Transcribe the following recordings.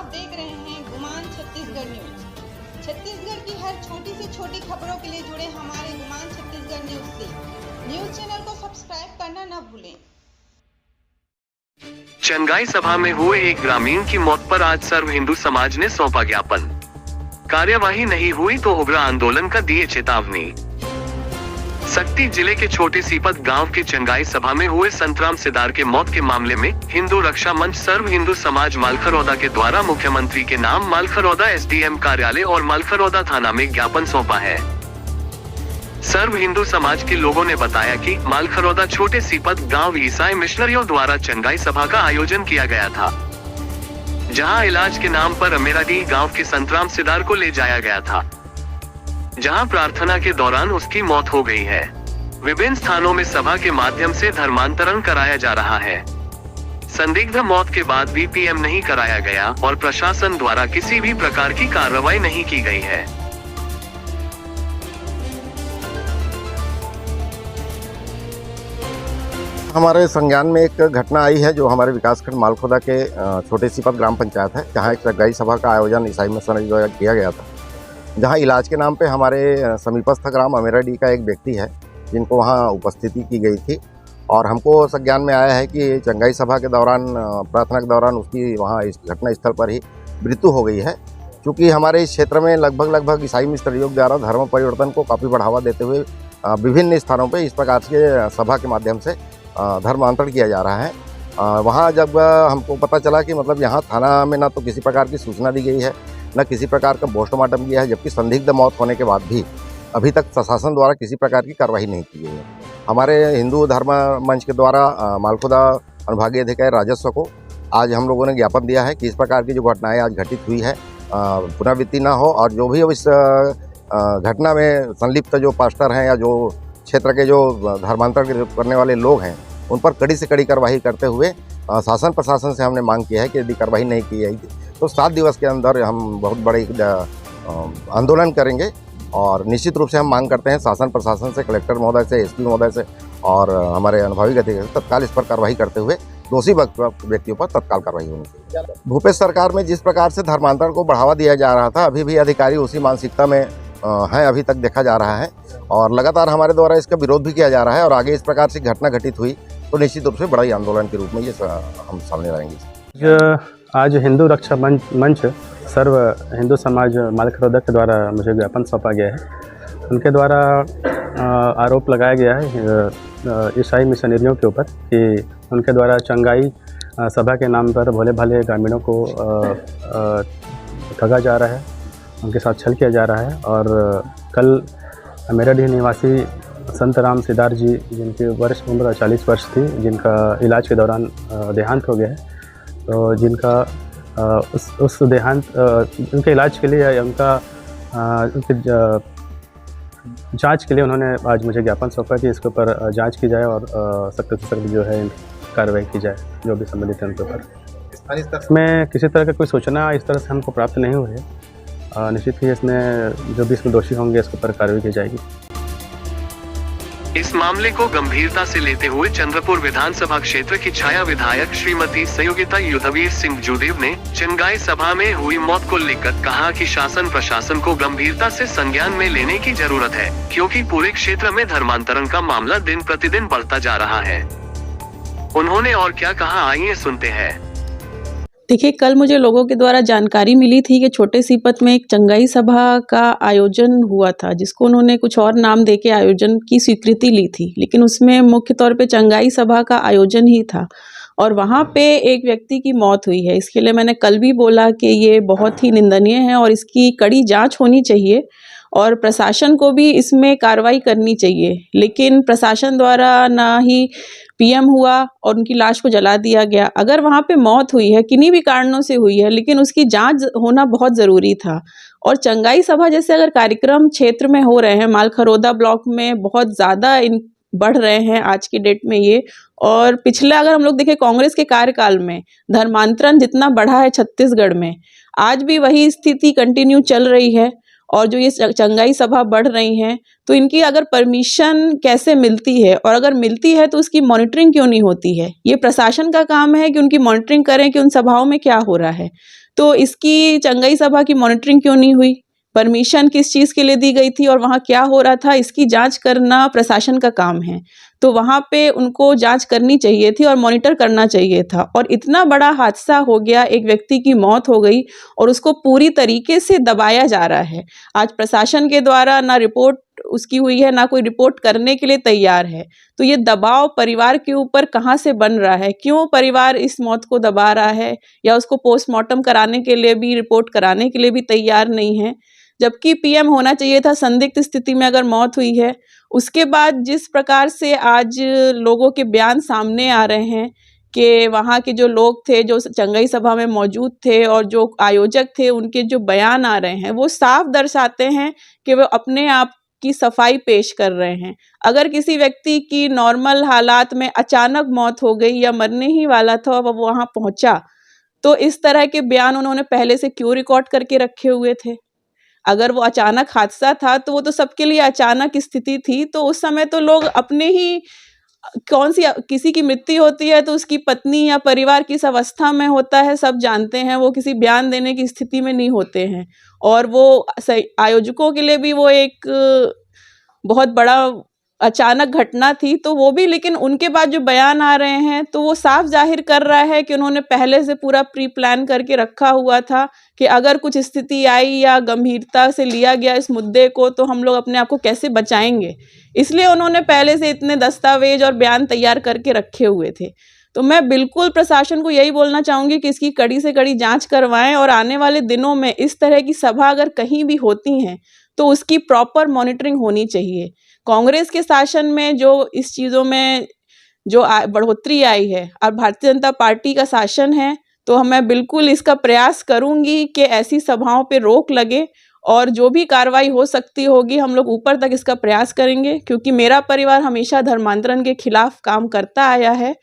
देख रहे हैं गुमान छत्तीसगढ़ न्यूज। छत्तीसगढ़ की हर छोटी से छोटी खबरों के लिए जुड़े हमारे गुमान छत्तीसगढ़ न्यूज से। न्यूज चैनल को सब्सक्राइब करना न भूलें। चंगाई सभा में हुए एक ग्रामीण की मौत पर आज सर्व हिंदू समाज ने सौंपा ज्ञापन। कार्यवाही नहीं हुई तो उग्र आंदोलन का दिए चेतावनी। सक्ती जिले के छोटे सीपत गांव के चंगाई सभा में हुए संतराम सिदार के मौत के मामले में हिंदू रक्षा मंच सर्व हिंदू समाज मालखरौदा के द्वारा मुख्यमंत्री के नाम मालखरौदा एसडीएम कार्यालय और मालखरौदा थाना में ज्ञापन सौंपा है। सर्व हिंदू समाज के लोगों ने बताया कि मालखरौदा छोटे सीपत गांव ईसाई मिशनरियों द्वारा चंगाई सभा का आयोजन किया गया था, जहां इलाज के नाम पर अमेराडीह गांव के संतराम सिदार को ले जाया गया था, जहां प्रार्थना के दौरान उसकी मौत हो गई है। विभिन्न स्थानों में सभा के माध्यम से धर्मांतरण कराया जा रहा है। संदिग्ध मौत के बाद भी पीएम नहीं कराया गया और प्रशासन द्वारा किसी भी प्रकार की कार्रवाई नहीं की गई है। हमारे संज्ञान में एक घटना आई है जो हमारे विकासखंड मालखरौदा के छोटे सीपत ग्राम पंचायत है, जहां एक चंगाई सभा का आयोजन ईसाई मिशनरी द्वारा किया गया था, जहां इलाज के नाम पे हमारे समीपस्थ ग्राम अमेराडीह का एक व्यक्ति है जिनको वहां उपस्थिति की गई थी। और हमको संज्ञान में आया है कि चंगाई सभा के दौरान प्रार्थना के दौरान उसकी वहां इस घटना स्थल पर ही मृत्यु हो गई है। क्योंकि हमारे इस क्षेत्र में लगभग ईसाई मिशनरियों द्वारा धर्म परिवर्तन को काफ़ी बढ़ावा देते हुए विभिन्न स्थानों पर इस प्रकार के सभा के माध्यम से धर्मांतरण किया जा रहा है। वहाँ जब हमको पता चला कि मतलब यहाँ थाना में ना तो किसी प्रकार की सूचना दी गई है, न किसी प्रकार का पोस्टमार्टम किया है, जबकि संदिग्ध मौत होने के बाद भी अभी तक प्रशासन द्वारा किसी प्रकार की कार्रवाई नहीं की गई है। हमारे हिंदू धर्म मंच के द्वारा मालखरौदा अनुभागीय अधिकारी राजस्व को आज हम लोगों ने ज्ञापन दिया है कि इस प्रकार की जो घटनाएं आज घटित हुई है पुनरावृत्ति ना हो, और जो भी इस घटना में संलिप्त जो पास्टर हैं या जो क्षेत्र के जो धर्मांतरण करने वाले लोग हैं उन पर कड़ी से कड़ी कार्रवाई करते हुए शासन प्रशासन से हमने मांग किया है कि यदि कार्रवाई नहीं की जाएगी तो 7 दिवस के अंदर हम बहुत बड़े आंदोलन करेंगे। और निश्चित रूप से हम मांग करते हैं शासन प्रशासन से, कलेक्टर महोदय से, एसपी महोदय से और हमारे अनुभवी अधिकारी से तत्काल इस पर कार्रवाई करते हुए दोषी व्यक्तियों पर तत्काल कार्रवाई होनी चाहिए। भूपेश सरकार में जिस प्रकार से धर्मांतरण को बढ़ावा दिया जा रहा था, अभी भी अधिकारी उसी मानसिकता में है, अभी तक देखा जा रहा है और लगातार हमारे द्वारा इसका विरोध भी किया जा रहा है। और आगे इस प्रकार से घटना घटित हुई तो निश्चित रूप से बड़ा ही आंदोलन के रूप में ये हम सामने लाएंगे। आज हिंदू रक्षा मंच सर्व हिंदू समाज मालखरौदा के द्वारा मुझे ज्ञापन सौंपा गया है। उनके द्वारा आरोप लगाया गया है ईसाई मिशनरियों के ऊपर कि उनके द्वारा चंगाई सभा के नाम पर भोले भाले ग्रामीणों को ठगा जा रहा है, उनके साथ छल किया जा रहा है। और कल अमेराडीह निवासी संतराम सिदार जी, जिनकी उम्र 40 वर्ष थी, जिनका इलाज के दौरान देहांत हो गया है, तो जिनका उस देहांत उनके इलाज के लिए उनकी जांच के लिए उन्होंने आज मुझे ज्ञापन सौंपा कि इसके ऊपर जांच की जाए और सख्त से सख्त जो है कार्रवाई की जाए जो भी संबंधित है उनके ऊपर। इसमें किसी तरह का कोई सूचना इस तरह से हमको प्राप्त नहीं हुई है। निश्चित ही इसमें जो भी इसमें दोषी होंगे इसके ऊपर कार्रवाई की जाएगी। इस मामले को गंभीरता से लेते हुए चंद्रपुर विधानसभा क्षेत्र की छाया विधायक श्रीमती संयोगिता युद्धवीर सिंह जूदेव ने चंगाई सभा में हुई मौत को लेकर कहा कि शासन प्रशासन को गंभीरता से संज्ञान में लेने की जरूरत है, क्योंकि पूरे क्षेत्र में धर्मांतरण का मामला दिन प्रतिदिन बढ़ता जा रहा है। उन्होंने और क्या कहा, आइए सुनते हैं। देखिए, कल मुझे लोगों के द्वारा जानकारी मिली थी कि छोटे सीपत में एक चंगाई सभा का आयोजन हुआ था, जिसको उन्होंने कुछ और नाम देके आयोजन की स्वीकृति ली थी, लेकिन उसमें मुख्य तौर पे चंगाई सभा का आयोजन ही था और वहाँ पे एक व्यक्ति की मौत हुई है। इसके लिए मैंने कल भी बोला कि ये बहुत ही निंदनीय है और इसकी कड़ी जांच होनी चाहिए और प्रशासन को भी इसमें कार्रवाई करनी चाहिए। लेकिन प्रशासन द्वारा ना ही पीएम हुआ और उनकी लाश को जला दिया गया। अगर वहाँ पे मौत हुई है, किन्हीं भी कारणों से हुई है, लेकिन उसकी जांच होना बहुत ज़रूरी था। और चंगाई सभा जैसे अगर कार्यक्रम क्षेत्र में हो रहे हैं, मालखरौदा ब्लॉक में बहुत ज़्यादा बढ़ रहे हैं आज की डेट में ये, और पिछला अगर हम लोग देखें कांग्रेस के कार्यकाल में धर्मांतरण जितना बढ़ा है छत्तीसगढ़ में, आज भी वही स्थिति कंटिन्यू चल रही है। और जो ये चंगाई सभा बढ़ रही हैं, तो इनकी अगर परमिशन कैसे मिलती है, और अगर मिलती है तो उसकी मॉनिटरिंग क्यों नहीं होती है? ये प्रशासन का काम है कि उनकी मॉनिटरिंग करें कि उन सभाओं में क्या हो रहा है। तो इसकी चंगाई सभा की मॉनिटरिंग क्यों नहीं हुई? परमिशन किस चीज़ के लिए दी गई थी और वहाँ क्या हो रहा था, इसकी जांच करना प्रशासन का काम है। तो वहाँ पे उनको जांच करनी चाहिए थी और मॉनिटर करना चाहिए था। और इतना बड़ा हादसा हो गया, एक व्यक्ति की मौत हो गई और उसको पूरी तरीके से दबाया जा रहा है। आज प्रशासन के द्वारा ना रिपोर्ट उसकी हुई है, ना कोई रिपोर्ट करने के लिए तैयार है। तो ये दबाव परिवार के ऊपर कहाँ से बन रहा है? क्यों परिवार इस मौत को दबा रहा है या उसको पोस्टमार्टम कराने के लिए भी, रिपोर्ट कराने के लिए भी तैयार नहीं है? जबकि पीएम होना चाहिए था संदिग्ध स्थिति में अगर मौत हुई है। उसके बाद जिस प्रकार से आज लोगों के बयान सामने आ रहे हैं कि वहाँ के जो लोग थे, जो चंगाई सभा में मौजूद थे और जो आयोजक थे, उनके जो बयान आ रहे हैं वो साफ दर्शाते हैं कि वो अपने आप की सफाई पेश कर रहे हैं। अगर किसी व्यक्ति की नॉर्मल हालात में अचानक मौत हो गई या मरने ही वाला था और वो वहाँ पहुँचा, तो इस तरह के बयान उन्होंने पहले से क्यों रिकॉर्ड करके रखे हुए थे? अगर वो अचानक हादसा था तो वो तो सबके लिए अचानक स्थिति थी। तो उस समय तो लोग अपने ही किसी की मृत्यु होती है तो उसकी पत्नी या परिवार किस अवस्था में होता है सब जानते हैं। वो किसी बयान देने की स्थिति में नहीं होते हैं। और वो आयोजकों के लिए भी वो एक बहुत बड़ा अचानक घटना थी, तो वो भी, लेकिन उनके बाद जो बयान आ रहे हैं तो वो साफ जाहिर कर रहा है कि उन्होंने पहले से पूरा प्री प्लान करके रखा हुआ था कि अगर कुछ स्थिति आई या गंभीरता से लिया गया इस मुद्दे को तो हम लोग अपने आप को कैसे बचाएंगे। इसलिए उन्होंने पहले से इतने दस्तावेज और बयान तैयार करके रखे हुए थे। तो मैं बिल्कुल प्रशासन को यही बोलना चाहूँगी कि इसकी कड़ी से कड़ी जाँच करवाएं और आने वाले दिनों में इस तरह की सभा अगर कहीं भी होती हैं तो उसकी प्रॉपर मॉनिटरिंग होनी चाहिए। कांग्रेस के शासन में जो इस चीज़ों में जो बढ़ोतरी आई है, अब भारतीय जनता पार्टी का शासन है, तो मैं बिल्कुल इसका प्रयास करूंगी कि ऐसी सभाओं पे रोक लगे और जो भी कार्रवाई हो सकती होगी हम लोग ऊपर तक इसका प्रयास करेंगे। क्योंकि मेरा परिवार हमेशा धर्मांतरण के खिलाफ काम करता आया है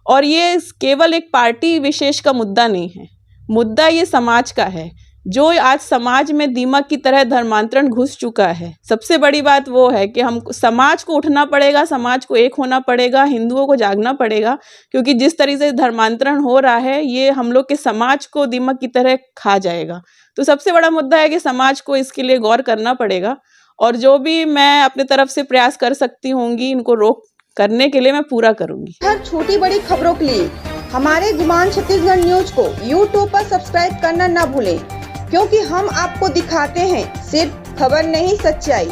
और ये केवल एक पार्टी विशेष का मुद्दा नहीं है, मुद्दा ये समाज का है। जो आज समाज में दीमक की तरह धर्मांतरण घुस चुका है, सबसे बड़ी बात वो है कि हम समाज को उठना पड़ेगा, समाज को एक होना पड़ेगा, हिंदुओं को जागना पड़ेगा। क्योंकि जिस तरीके से धर्मांतरण हो रहा है ये हम लोग के समाज को दीमक की तरह खा जाएगा। तो सबसे बड़ा मुद्दा है कि समाज को इसके लिए गौर करना पड़ेगा और जो भी मैं अपने तरफ से प्रयास कर सकती होंगी इनको रोक करने के लिए मैं पूरा करूंगी। हर छोटी बड़ी खबरों के लिए हमारे गुमान छत्तीसगढ़ न्यूज को यूट्यूब पर सब्सक्राइब करना न भूलें, क्योंकि हम आपको दिखाते हैं सिर्फ खबर नहीं, सच्चाई।